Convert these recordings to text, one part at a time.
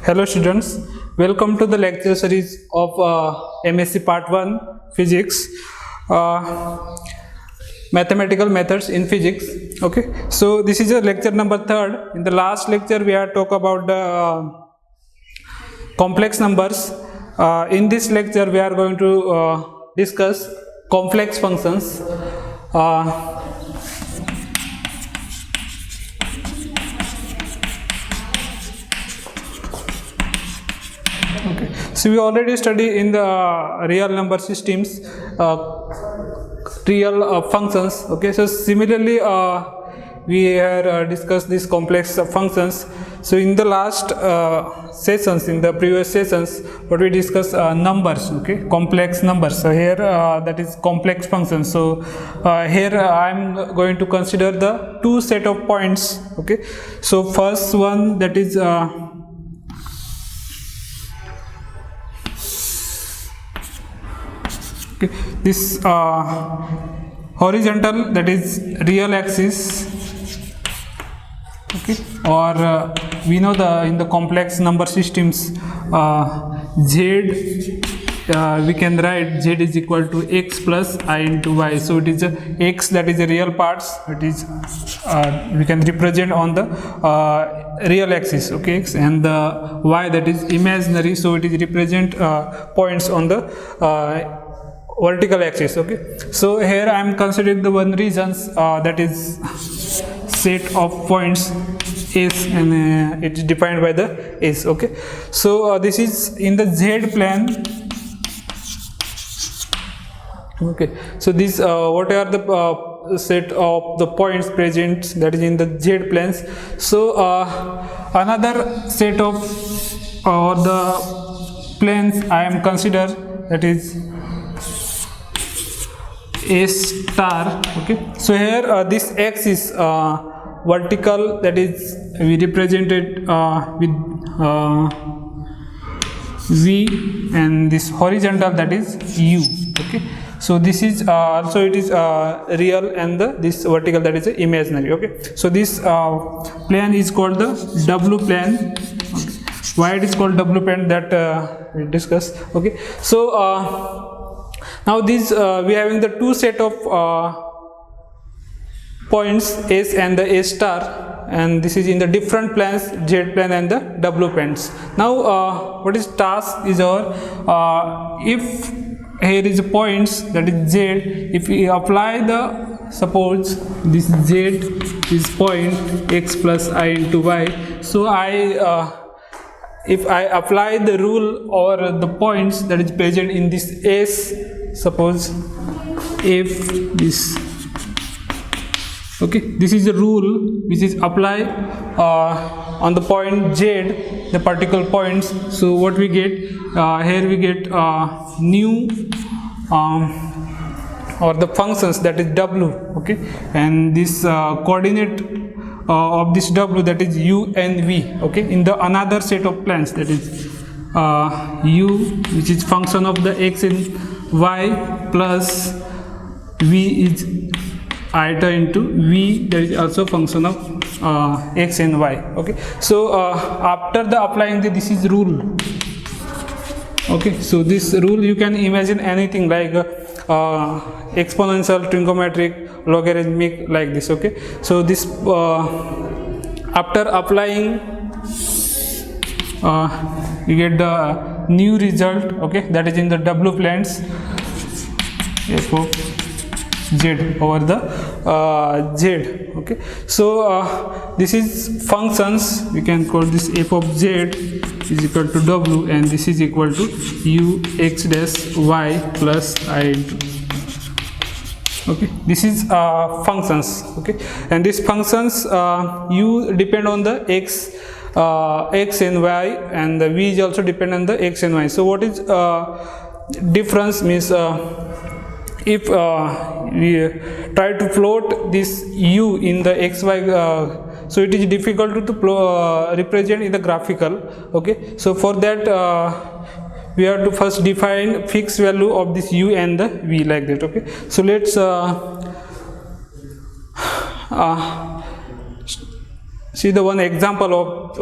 Hello students, welcome to the lecture series of M.Sc. Part 1 Physics, Mathematical Methods in Physics. Okay, so this is a lecture number 3rd. In the last lecture we had talked about the complex numbers. In this lecture we are going to discuss complex functions. So we already studied in the real number systems, real functions. Okay, so similarly we have discussed these complex functions. So in the last sessions, in the previous sessions, what we discussed numbers, okay, complex numbers. So here that is complex functions. So here I am going to consider the two set of points. Okay, so first one, that is this horizontal, that is real axis, okay, or we know in the complex number systems z, we can write z is equal to x plus I into y. So it is a x, that is a real parts, it is we can represent on the real axis, okay, x, and the y, that is imaginary, so it is represent points on the vertical axis. Okay, so here I am considering the one regions, that is set of points S, and it is defined by the S. Okay, so this is in the Z plane. Okay, so this what are the set of the points present, that is in the Z planes. So another set of the planes I am consider, that is A star. Okay, so here this x is vertical, that is we represented with v, and this horizontal, that is u. Okay, so this is also it is real, and this vertical, that is imaginary. Okay, so this plane is called the W plane. Okay. Why it is called W plane, that we discuss. Okay, so now these we are having the two set of points S and the A star, and this is in the different planes, Z plane and the W planes. Now what is task is our if here is points, that is Z, if we apply the, suppose this Z is point x plus I into y, so if I apply the rule or the points that is present in this S, suppose if this, okay, this is a rule which is applied on the point Z, the particular points. So what we get here, we get new or the functions, that is W. Okay, and this coordinate of this W, that is u and v. Okay, in the another set of planes, that is u, which is function of the x and y, plus v is iota into v, that is also function of x and y. Okay, so after the applying this is rule. Okay, so this rule you can imagine anything like exponential, trigonometric, logarithmic, like this. Okay, so this after applying you get the new result. Okay, that is in the W planes, f of z over the z. Okay, so this is functions, we can call this f of z is equal to W, and this is equal to u x dash y plus I into. Okay, this is functions. Okay, and these functions u depend on the x and y, and the v is also depend on the x and y. So what is difference means if we try to plot this u in the xy, so it is difficult to represent in the graphical. Okay, so for that we have to first define fixed value of this u and the v, like that. Okay, so let's see the one example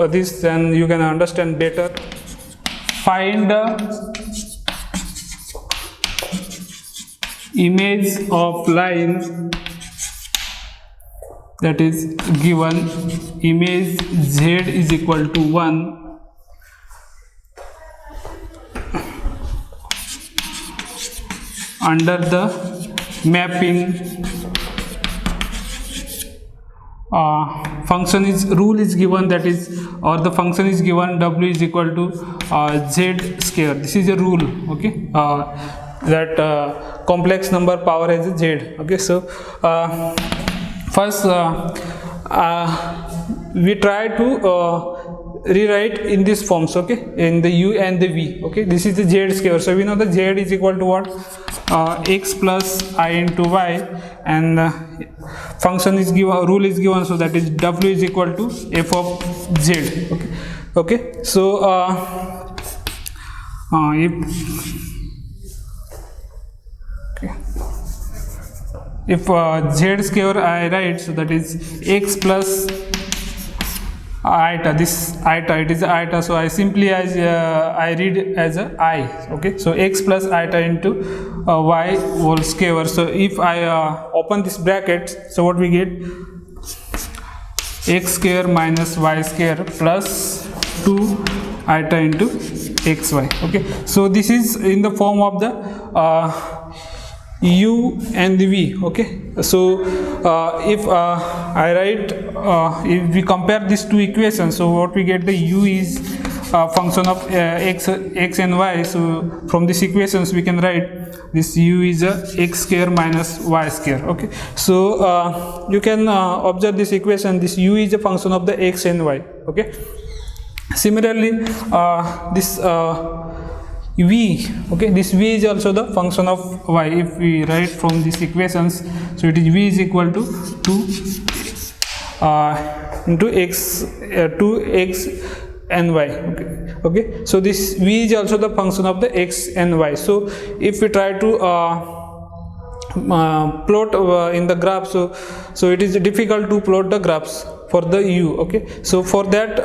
of this, then you can understand better. Find image of line that is given, image z is equal to 1 under the mapping function is rule is given, that is, or the function is given w is equal to z square. This is a rule, okay, that complex number power has a z. Okay, so first we try to rewrite in this forms, okay, in the u and the v. Okay, this is the z square, so we know the z is equal to what, x plus I into y, and function is given, rule is given, so that is w is equal to f of z. Okay, okay, so if z square I write, so that is x plus iota, this iota, it is iota, so I simply as I read as a I. Okay, so x plus iota into y whole square. So if I open this bracket, so what we get, x square minus y square plus 2 iota into xy. Okay, so this is in the form of the u and the v. Okay, so if I write, if we compare these two equations, so what we get, the u is function of x and y. So from these equations we can write this u is a x square minus y square. Okay, so you can observe this equation, this u is a function of the x and y. Okay, similarly this v, okay, this v is also the function of y. If we write from these equations, so it is v is equal to 2 into x 2x and y. Okay, okay, so this v is also the function of the x and y. So if we try to plot in the graph, so it is difficult to plot the graphs for the u. Okay, so for that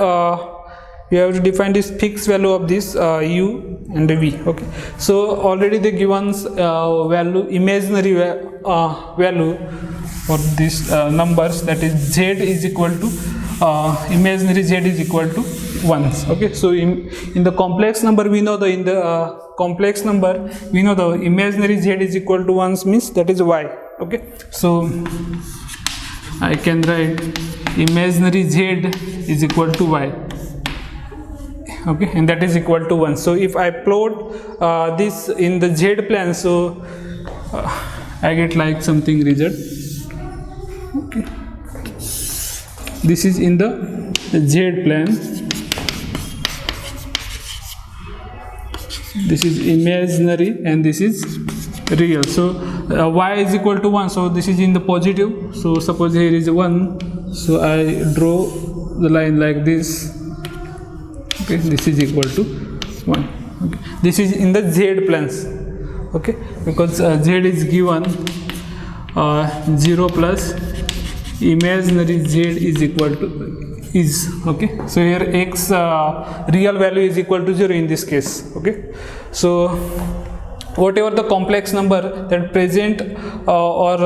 you have to define this fixed value of this u and v. Okay, so already the given value, imaginary value for these numbers, that is z is equal to imaginary z is equal to 1. Okay, so in the complex number we know, the in the complex number we know the imaginary z is equal to 1 means that is y. Okay, so I can write imaginary z is equal to y. Okay, and that is equal to 1. So if I plot this in the z plane, so I get like something result. Okay, this is in the z plane, this is imaginary and this is real. So y is equal to 1, so this is in the positive. So suppose here is 1, so I draw the line like this. Okay, this is equal to 1. Okay, this is in the z planes. Okay, because z is given 0 plus imaginary z is equal to is. Okay, so here x real value is equal to 0 in this case. Okay, so whatever the complex number that present or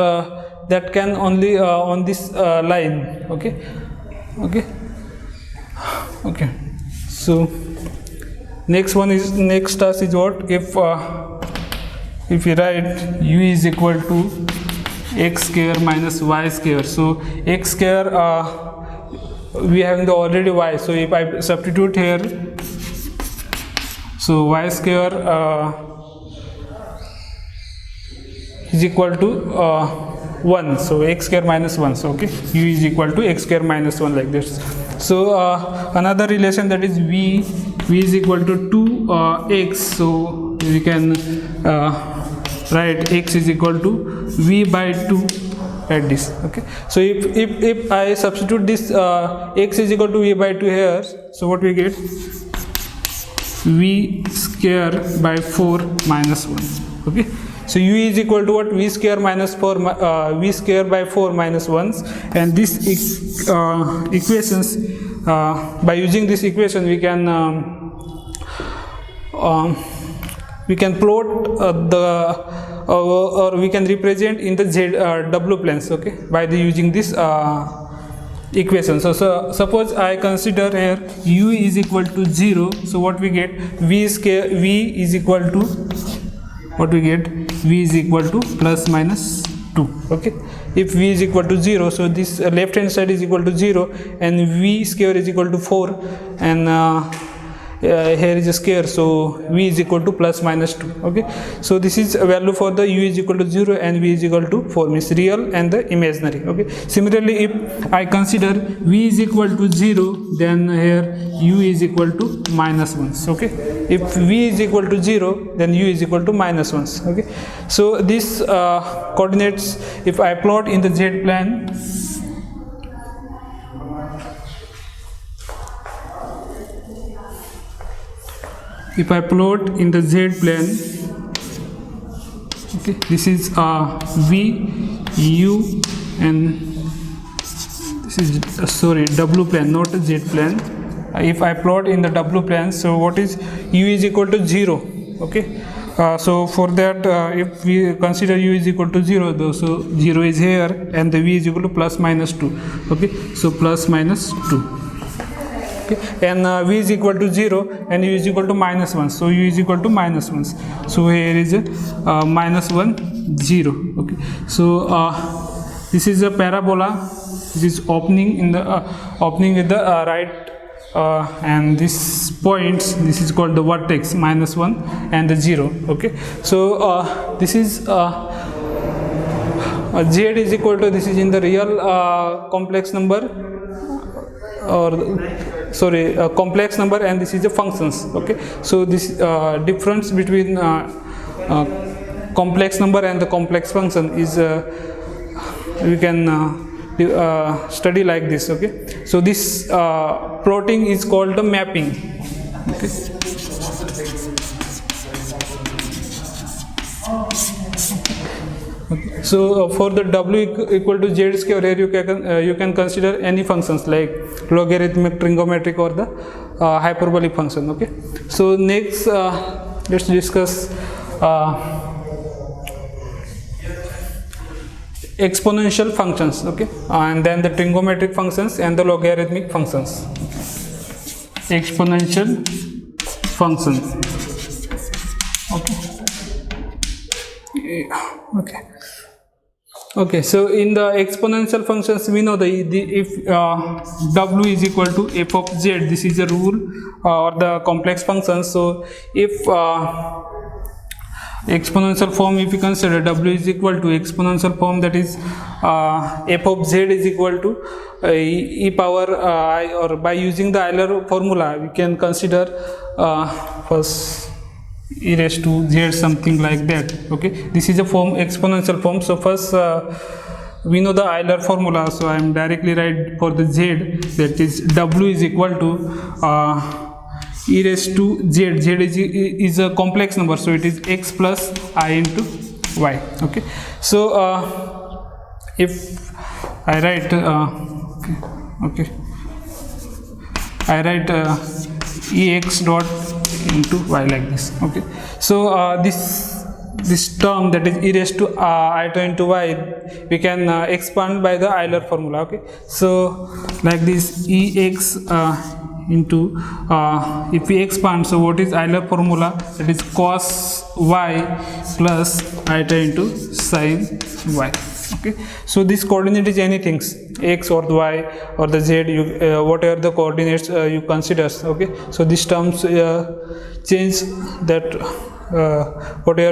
that can only on this line. Okay, okay, okay. So next task is what, if we write u is equal to x square minus y square. So x square we have the already y, so if I substitute here, so y square is equal to 1, so x square minus 1. So okay, u is equal to x square minus 1 like this. So another relation, that is v is equal to 2x. So we can write x is equal to v by 2 at this. Okay, so if I substitute this x is equal to v by 2 here, so what we get, v square by 4 minus 1. Okay, So u is equal to what? V square minus 4 v square by 4 minus 1, and this equations, by using this equation we can plot or we can represent in the z w planes, okay, by the using this equation. So suppose I consider here u is equal to 0, so what we get? V is equal to what we get? V is equal to plus minus 2, okay. If v is equal to 0, so this left hand side is equal to 0 and v square is equal to 4, and here is a square, so v is equal to plus minus 2, okay. So this is a value for the u is equal to 0 and v is equal to 4, means real and the imaginary, okay. Similarly, if I consider v is equal to 0, then here u is equal to minus 1, okay. If v is equal to 0, then u is equal to minus 1, okay. So this coordinates, if I plot in the z plane, if I plot in the z plane, okay, this is v, u, and this is w plane, not a z plane. If I plot in the w plane, so what is u is equal to 0, okay. So for that, if we consider u is equal to 0, though, so 0 is here and the v is equal to plus minus 2, okay. So plus minus 2, okay, and v is equal to 0 and u is equal to minus 1, so u is equal to minus 1, so here is a minus 1 0, okay. So this is a parabola, this is opening in the opening with the right, and this points, this is called the vertex, minus 1 and the 0, okay. So this is z is equal to, this is in the real complex number, or complex number, and this is the functions, okay. So this difference between complex number and the complex function is we can study like this, okay. So this plotting is called the mapping, okay. Okay. So for the w equal to z square, here you can consider any functions like logarithmic, trigonometric, or the hyperbolic function, okay. So next let's discuss exponential functions, okay, and then the trigonometric functions and the logarithmic functions. Exponential functions, okay. So in the exponential functions, we know if w is equal to f of z, this is a rule or the complex function. So if exponential form, if you consider w is equal to exponential form, that is f of z is equal to e power I, or by using the Euler formula we can consider first e raised to z, something like that, okay. This is a form, exponential form. So first we know the Euler formula, so I am directly write for the z, that is w is equal to e raised to z. Z is a complex number, so it is x plus I into y, okay. So if I write I write ex dot into y like this, okay. So this term, that is e raised to iota into y, we can expand by the Euler formula, okay. So like this, ex into if we expand, so what is Euler formula? That is cos y plus iota into sin y, okay. So this coordinate is anything, x or the y or the z, whatever the coordinates you consider, okay. So these terms change that what you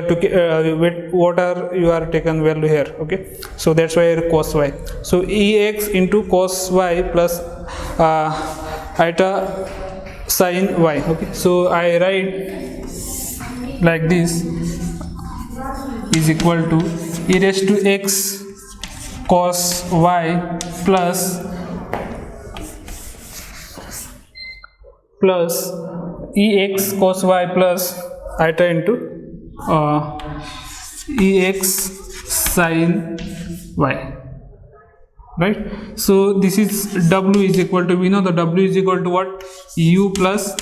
are taken value here, okay. So that's why cos y. So ex into cos y plus iota sin y, okay. So I write like this, is equal to e raised to x cos y plus ex cos y plus iota into ex sin y, right? So this is w is equal to, we know the w is equal to what, u plus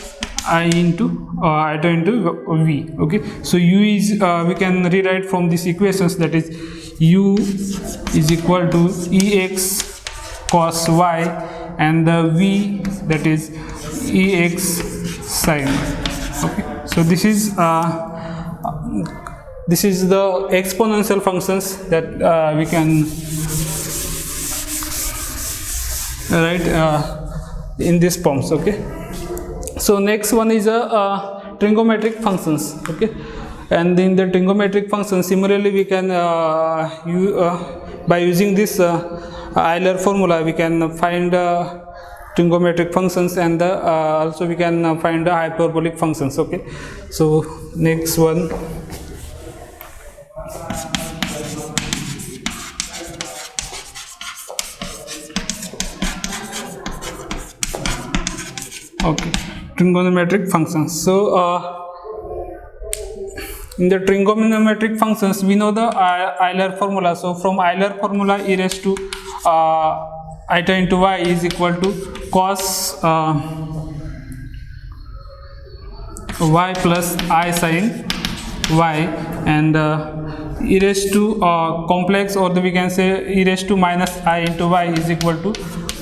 I into iota into v. Okay, so u is we can rewrite from these equations, that is u is equal to ex cos y, and the v, that is ex sin. Okay, so this is the exponential functions that we can write in these forms. Okay, so next one is trigonometric functions. Okay, and in the trigonometric functions, similarly we can by using this Euler formula we can find trigonometric functions, and also we can find the hyperbolic functions. Okay, so next one. Okay, trigonometric functions. So in the trigonometric functions, we know the Euler formula. So from Euler formula, e raised to iota into y is equal to cos y plus I sin y, and e raised to complex, or we can say e raised to minus I into y is equal to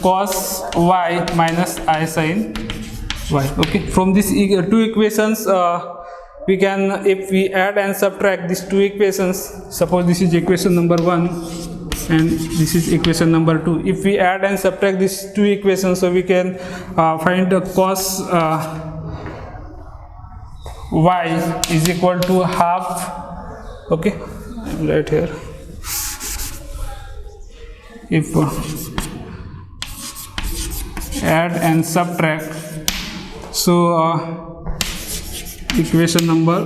cos y minus I sin y. Okay, from these two equations we can, if we add and subtract these two equations, suppose this is equation number 1 and this is equation number 2, if we add and subtract these two equations, so we can find the cos y is equal to half. Okay, right here, if add and subtract, so equation number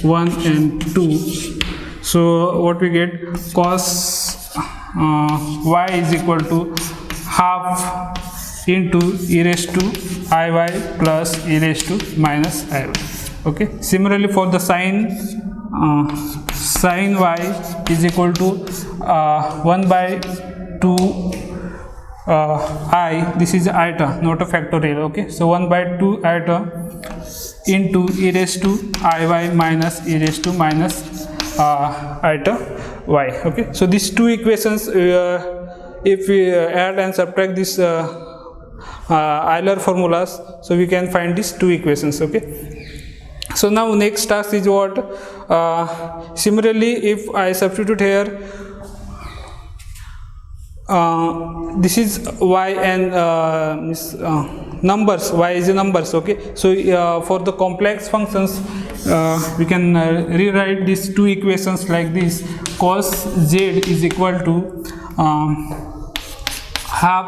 1 and 2, so what we get, cos y is equal to half into e raised to iy plus e raised to minus iy. Okay, similarly for the sin y is equal to 1 by 2 I, this is iota, not a factorial. Okay, so 1 by 2 iota into e raised to iy minus e raised to minus iota y. Okay, so these two equations, if we add and subtract this Euler formulas, so we can find these two equations. Okay, so now next task is what, similarly if I substitute here this is y and numbers, y is a numbers. Okay, so for the complex functions we can rewrite these two equations like this: cos z is equal to half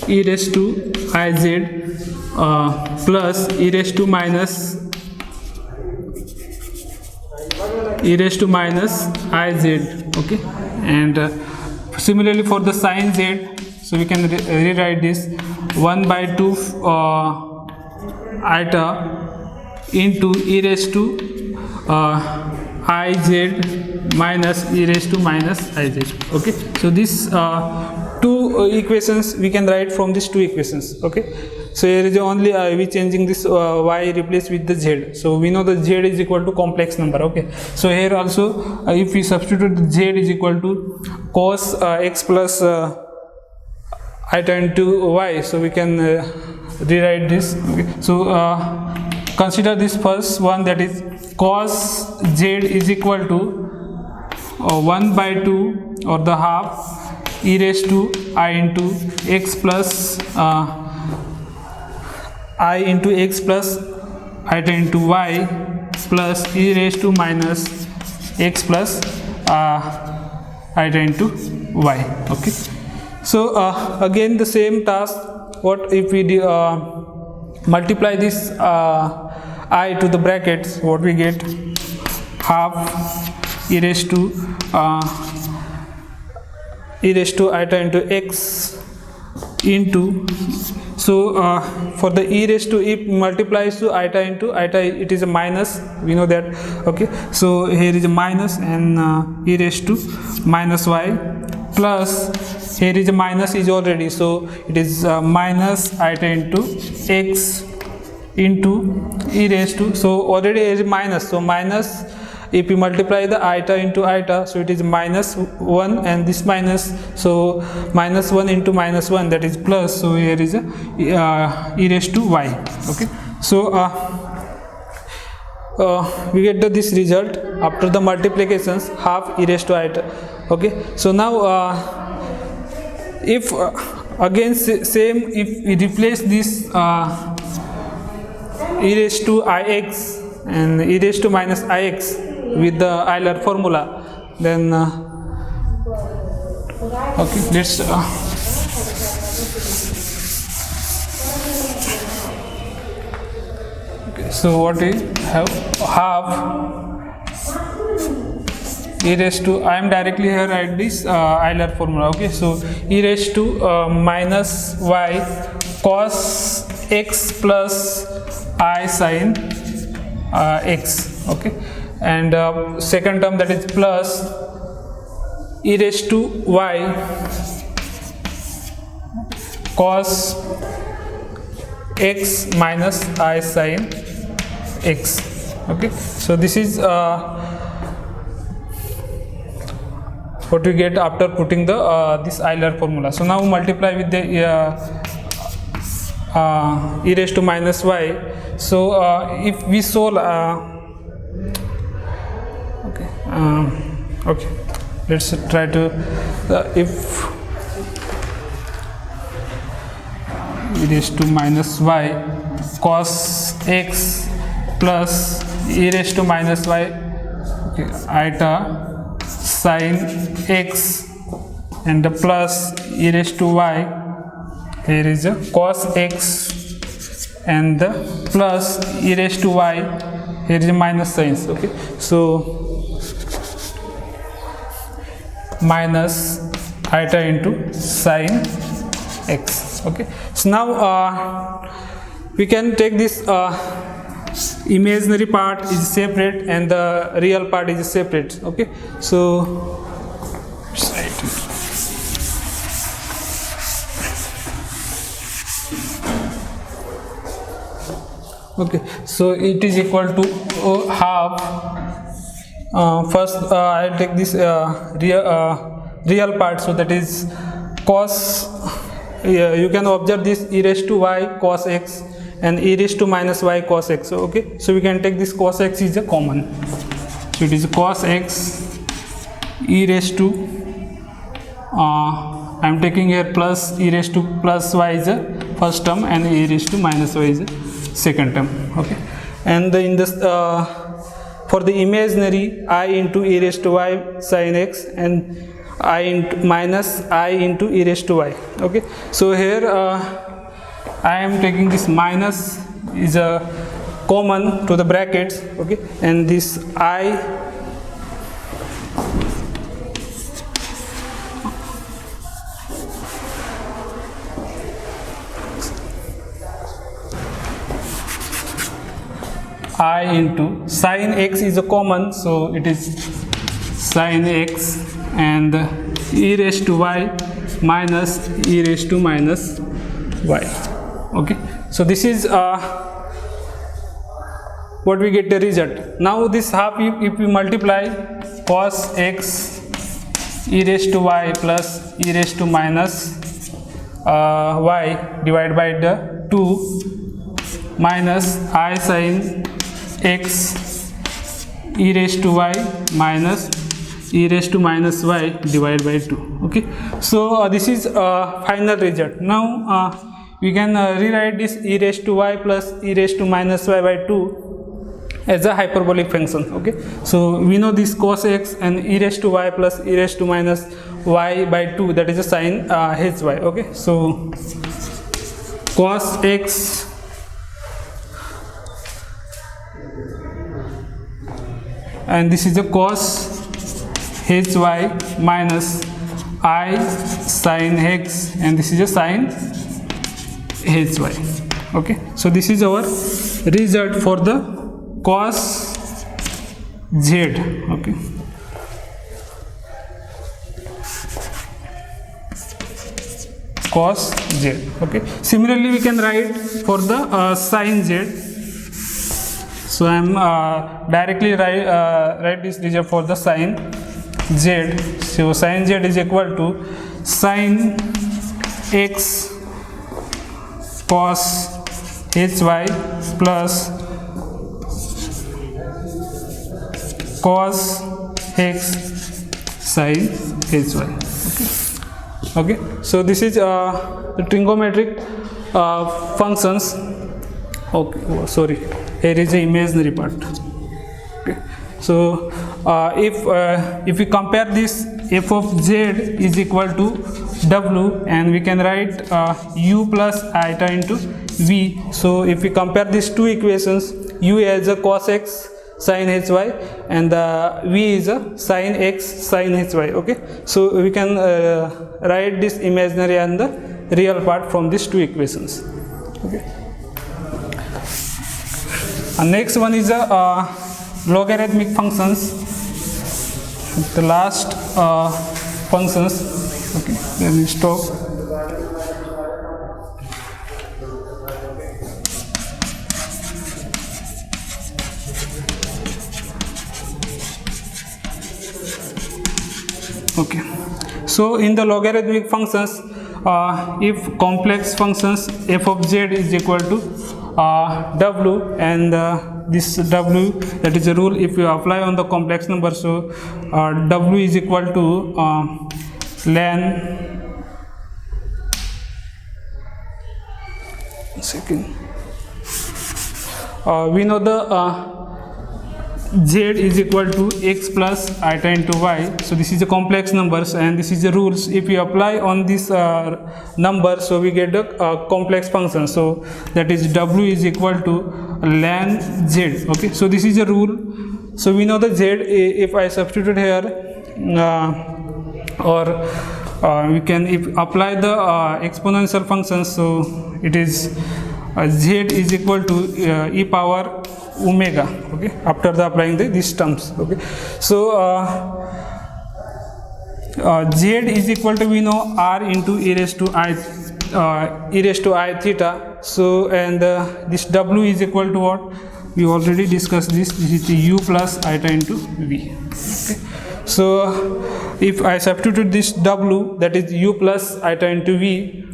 e raised to iz plus e raised to minus iz. Okay, and similarly for the sin z, so we can rewrite this 1 by 2 iota into e raised to iz minus e raised to minus iz. Okay, so this two equations we can write from these two equations. Okay, so here is only we changing this y replaced with the z, so we know the z is equal to complex number. Okay, so here also if we substitute the z is equal to cos x plus iota into y, so we can rewrite this. Okay, so consider this first one, that is cos z is equal to 1 by 2 or the half e raised to I into x plus I into x plus iota into y plus e raised to minus x plus iota into y. Okay, so again the same task. What if we multiply this I to the brackets, what we get, half e raised to iota into x into, So for the e raised to, if multiplies to iota into iota, it is a minus, we know that. Okay, so here is a minus, and e raised to minus y, plus here is a minus is already, so it is minus iota into x into e raised to, so already is minus, so minus, if you multiply the iota into iota, so it is minus 1, and this minus, so minus 1 into minus 1, that is plus, so here is a e raised to y. Okay, so we get this result after the multiplications, half e raised to iota. Okay, so now if again same, if we replace this e raised to ix and e raised to minus ix with the Euler formula, then okay, let's okay, so what we have, half e raised to, I am directly here write this Euler formula. Okay, so e raised to minus y cos x plus I sin x. Okay, and second term, that is plus e raised to y cos x minus I sin x. Okay, so this is what we get after putting the this Euler formula. So now multiply with the e raised to minus y. So if we solve okay, let's try to if e raised to minus y cos x plus e raised to minus y, okay, iota sin x, and the plus e raised to y, here is a cos x, and the plus e raised to y, here is a minus signs. Okay, so minus iota into sin x. Okay, so now we can take this imaginary part is separate and the real part is separate. Okay, so okay, so it is equal to half. First I'll take this real part, so that is cos, you can observe this e raised to y cos x and e raised to minus y cos x. So, okay, so we can take this cos x is a common, so it is cos x e raised to I am taking here plus e raised to plus y is a first term and e raised to minus y is a second term. Okay, and in this for the imaginary, I into e raised to y sin x and I into minus I into e raised to y. Okay, so here I am taking this minus is a common to the brackets. Okay, and this I into sin x is a common, so it is sin x and e raised to y minus e raised to minus y. Okay, so this is what we get the result. Now this half, if we multiply cos x e raised to y plus e raised to minus y divided by the 2 minus I sin x e raised to y minus e raised to minus y divided by 2. Okay, so this is final result. Now we can rewrite this e raised to y plus e raised to minus y by 2 as a hyperbolic function. Okay, so we know this cos x and e raised to y plus e raised to minus y by 2, that is a sin hy. Okay, so cos x and this is a cos hy minus I sin x and this is a sin hy. Okay, so this is our result for the cos z. Okay, cos z. Okay, similarly we can write for the sin z. So I am directly write this result for the sin z. So sin z is equal to sin x cos hy plus cos x sin hy. Okay, so this is the trigonometric functions. Okay, oh, sorry, here is the imaginary part. Okay, so if we compare this, f of z is equal to w, and we can write u plus iota into v. So if we compare these two equations, u as a cos x sin hy and v is a sin x sin hy. Okay, so we can write this imaginary and the real part from these two equations. Okay, and next one is logarithmic functions, the last functions. Okay, then we stop. Okay, so in the logarithmic functions, if complex functions f of z is equal to w, and this w, that is a rule if you apply on the complex number. So w is equal to ln we know the z is equal to x plus iota into y. So this is the complex numbers, and this is the rules. If you apply on this number, so we get the complex function. So that is w is equal to ln z. Okay, so this is a rule. So we know the z. If I substitute here, or we can if apply the exponential function, so it is z is equal to e power omega. Okay, after the applying these terms. Okay, so z is equal to, we know, r into e raised to I theta. So and this w is equal to what? We already discussed this. This is u plus iota into v. Okay, so if I substitute this w, that is u plus iota into v,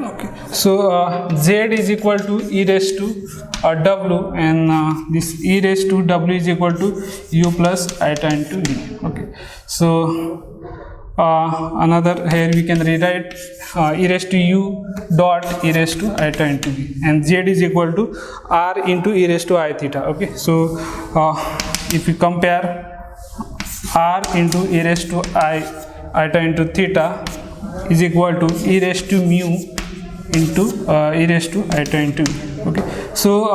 okay, so z is equal to e raised to w, and this e raised to w is equal to u plus iota into v. Okay, so another here we can rewrite e raised to u dot e raised to iota into v, and z is equal to r into e raised to I theta. Okay, so if we compare r into e raised to iota into theta is equal to e raised to mu into e raised to iota into v. Okay, so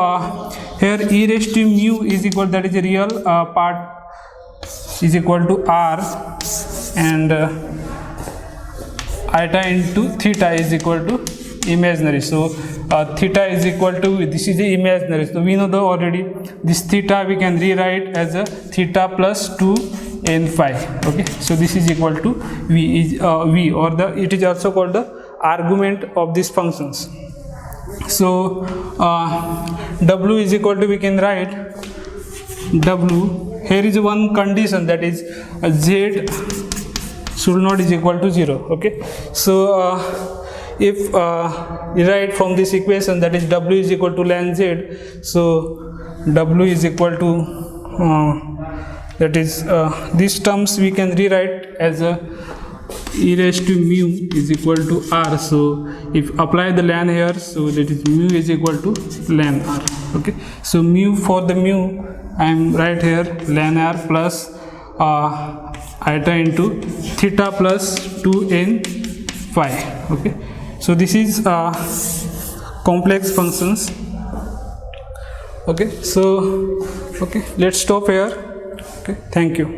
here e raised to mu is equal, that is a real part, is equal to r, and iota into theta is equal to imaginary. So theta is equal to, this is the imaginary. So we know the already this theta we can rewrite as a theta plus 2 n phi. Okay, so this is equal to v, is v, or the it is also called the argument of these functions. So w is equal to, we can write w. Here is one condition, that is z should not is equal to 0. Okay, so if you write from this equation, that is w is equal to ln z, so w is equal to that is these terms we can rewrite as a e raised to mu is equal to r. So if apply the ln here, so that is mu is equal to ln r. Okay, so mu, for the mu I am right here ln r plus iota into theta plus 2n phi. Okay, so this is complex functions. Okay, so okay, let's stop here. Okay, thank you.